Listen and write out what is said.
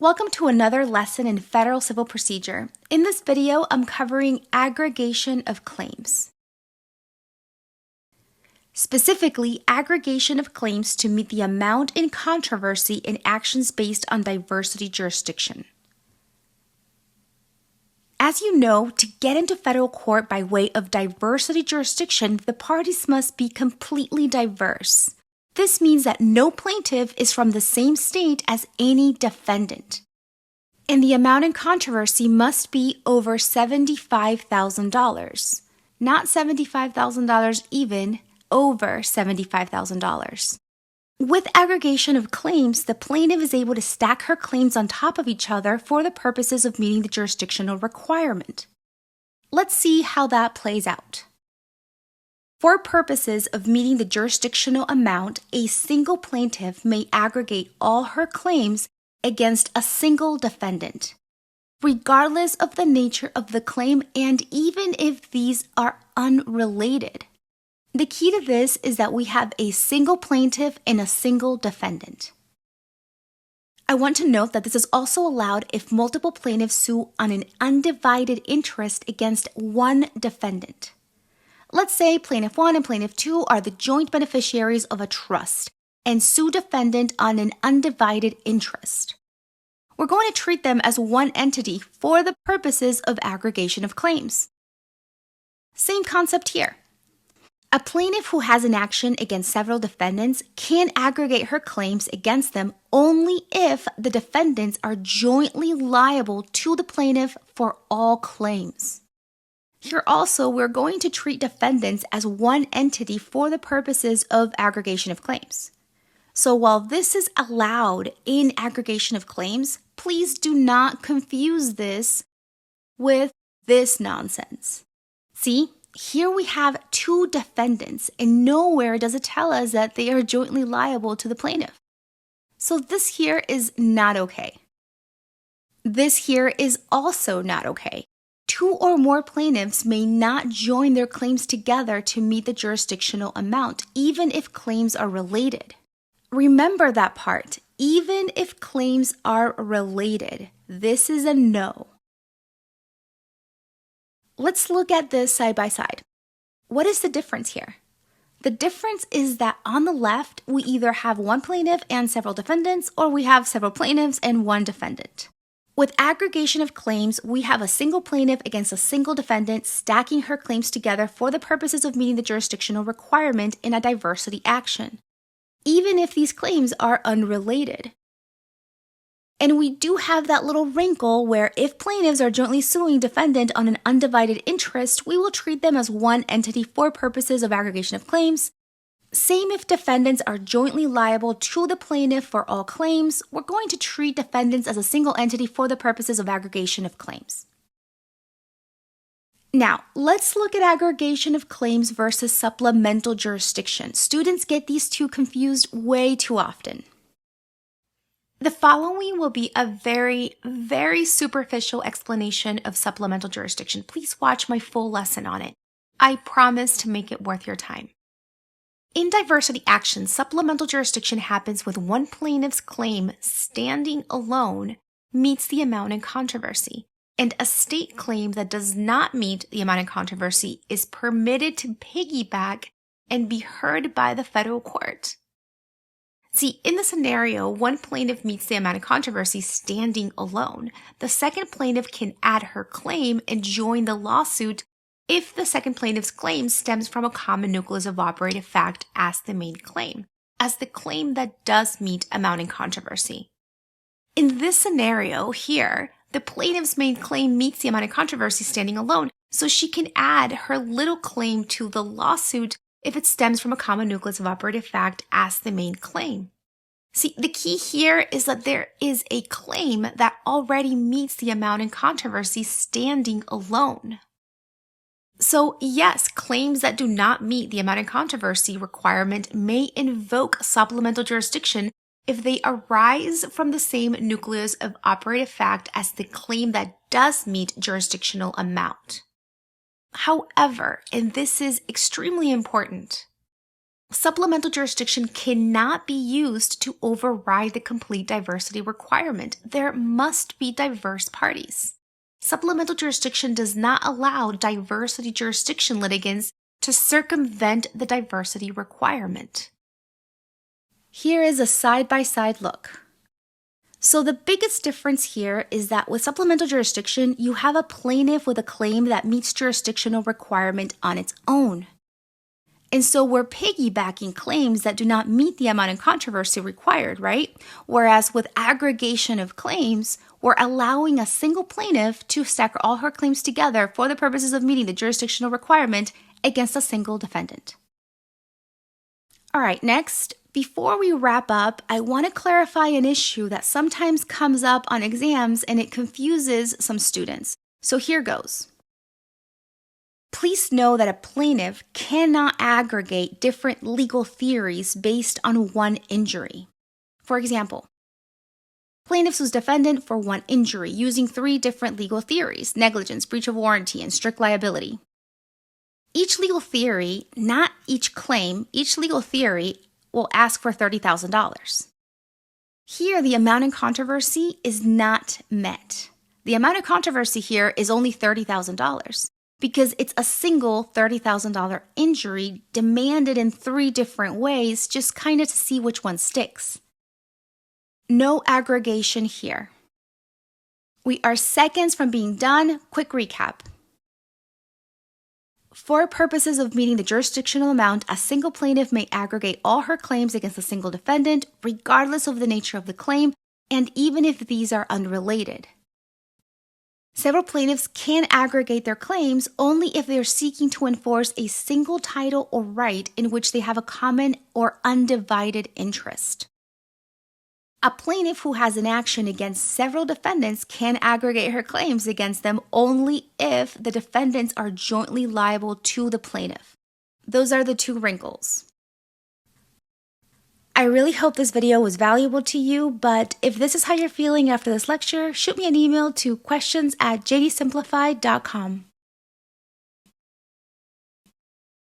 Welcome to another lesson in Federal Civil Procedure. In this video, I'm covering aggregation of claims. Specifically, aggregation of claims to meet the amount in controversy in actions based on diversity jurisdiction. As you know, to get into federal court by way of diversity jurisdiction, the parties must be completely diverse. This means that no plaintiff is from the same state as any defendant. And the amount in controversy must be over $75,000. Not $75,000 even, over $75,000. With aggregation of claims, the plaintiff is able to stack her claims on top of each other for the purposes of meeting the jurisdictional requirement. Let's see how that plays out. For purposes of meeting the jurisdictional amount, a single plaintiff may aggregate all her claims against a single defendant, regardless of the nature of the claim and even if these are unrelated. The key to this is that we have a single plaintiff and a single defendant. I want to note that this is also allowed if multiple plaintiffs sue on an undivided interest against one defendant. Let's say Plaintiff 1 and Plaintiff 2 are the joint beneficiaries of a trust and sue defendant on an undivided interest. We're going to treat them as one entity for the purposes of aggregation of claims. Same concept here. A plaintiff who has an action against several defendants can aggregate her claims against them only if the defendants are jointly liable to the plaintiff for all claims. Here also, we're going to treat defendants as one entity for the purposes of aggregation of claims. So while this is allowed in aggregation of claims, please do not confuse this with this nonsense. See, here we have two defendants, and nowhere does it tell us that they are jointly liable to the plaintiff. So this here is not okay. This here is also not okay. Two or more plaintiffs may not join their claims together to meet the jurisdictional amount, even if claims are related. Remember that part. Even if claims are related, this is a no. Let's look at this side by side. What is the difference here? The difference is that on the left, we either have one plaintiff and several defendants, or we have several plaintiffs and one defendant. With aggregation of claims, we have a single plaintiff against a single defendant stacking her claims together for the purposes of meeting the jurisdictional requirement in a diversity action, even if these claims are unrelated. And we do have that little wrinkle where if plaintiffs are jointly suing defendant on an undivided interest, we will treat them as one entity for purposes of aggregation of claims. Same if defendants are jointly liable to the plaintiff for all claims, we're going to treat defendants as a single entity for the purposes of aggregation of claims. Now, let's look at aggregation of claims versus supplemental jurisdiction. Students get these two confused way too often. The following will be a very, very superficial explanation of supplemental jurisdiction. Please watch my full lesson on it. I promise to make it worth your time. In diversity actions, supplemental jurisdiction happens when one plaintiff's claim standing alone meets the amount in controversy, and a state claim that does not meet the amount in controversy is permitted to piggyback and be heard by the federal court. See, in the scenario, one plaintiff meets the amount of controversy standing alone. The second plaintiff can add her claim and join the lawsuit if the second plaintiff's claim stems from a common nucleus of operative fact as the main claim, as the claim that does meet amount in controversy. In this scenario here, the plaintiff's main claim meets the amount of controversy standing alone, so she can add her little claim to the lawsuit if it stems from a common nucleus of operative fact as the main claim. See, the key here is that there is a claim that already meets the amount in controversy standing alone. So yes, claims that do not meet the amount in controversy requirement may invoke supplemental jurisdiction if they arise from the same nucleus of operative fact as the claim that does meet jurisdictional amount. However, and this is extremely important, Supplemental jurisdiction cannot be used to override the complete diversity requirement. There must be diverse parties. Supplemental jurisdiction does not allow diversity jurisdiction litigants to circumvent the diversity requirement. Here is a side-by-side look. So the biggest difference here is that with supplemental jurisdiction, you have a plaintiff with a claim that meets jurisdictional requirement on its own. And so we're piggybacking claims that do not meet the amount in controversy required, right? Whereas with aggregation of claims, we're allowing a single plaintiff to stack all her claims together for the purposes of meeting the jurisdictional requirement against a single defendant. All right, next, before we wrap up, I want to clarify an issue that sometimes comes up on exams and it confuses some students. So here goes. Please know that a plaintiff cannot aggregate different legal theories based on one injury. For example, plaintiff sues defendant for one injury using 3 different legal theories: negligence, breach of warranty, and strict liability. Each legal theory, not each claim, each legal theory will ask for $30,000. Here, the amount in controversy is not met. The amount of controversy here is only $30,000. Because it's a single $30,000 injury demanded in 3 different ways, just kind of to see which one sticks. No aggregation here. We are seconds from being done. Quick recap. For purposes of meeting the jurisdictional amount, a single plaintiff may aggregate all her claims against a single defendant, regardless of the nature of the claim, and even if these are unrelated. Several plaintiffs can aggregate their claims only if they are seeking to enforce a single title or right in which they have a common or undivided interest. A plaintiff who has an action against several defendants can aggregate her claims against them only if the defendants are jointly liable to the plaintiff. Those are the 2 wrinkles. I really hope this video was valuable to you, but if this is how you're feeling after this lecture, shoot me an email to questions@jdsimplified.com.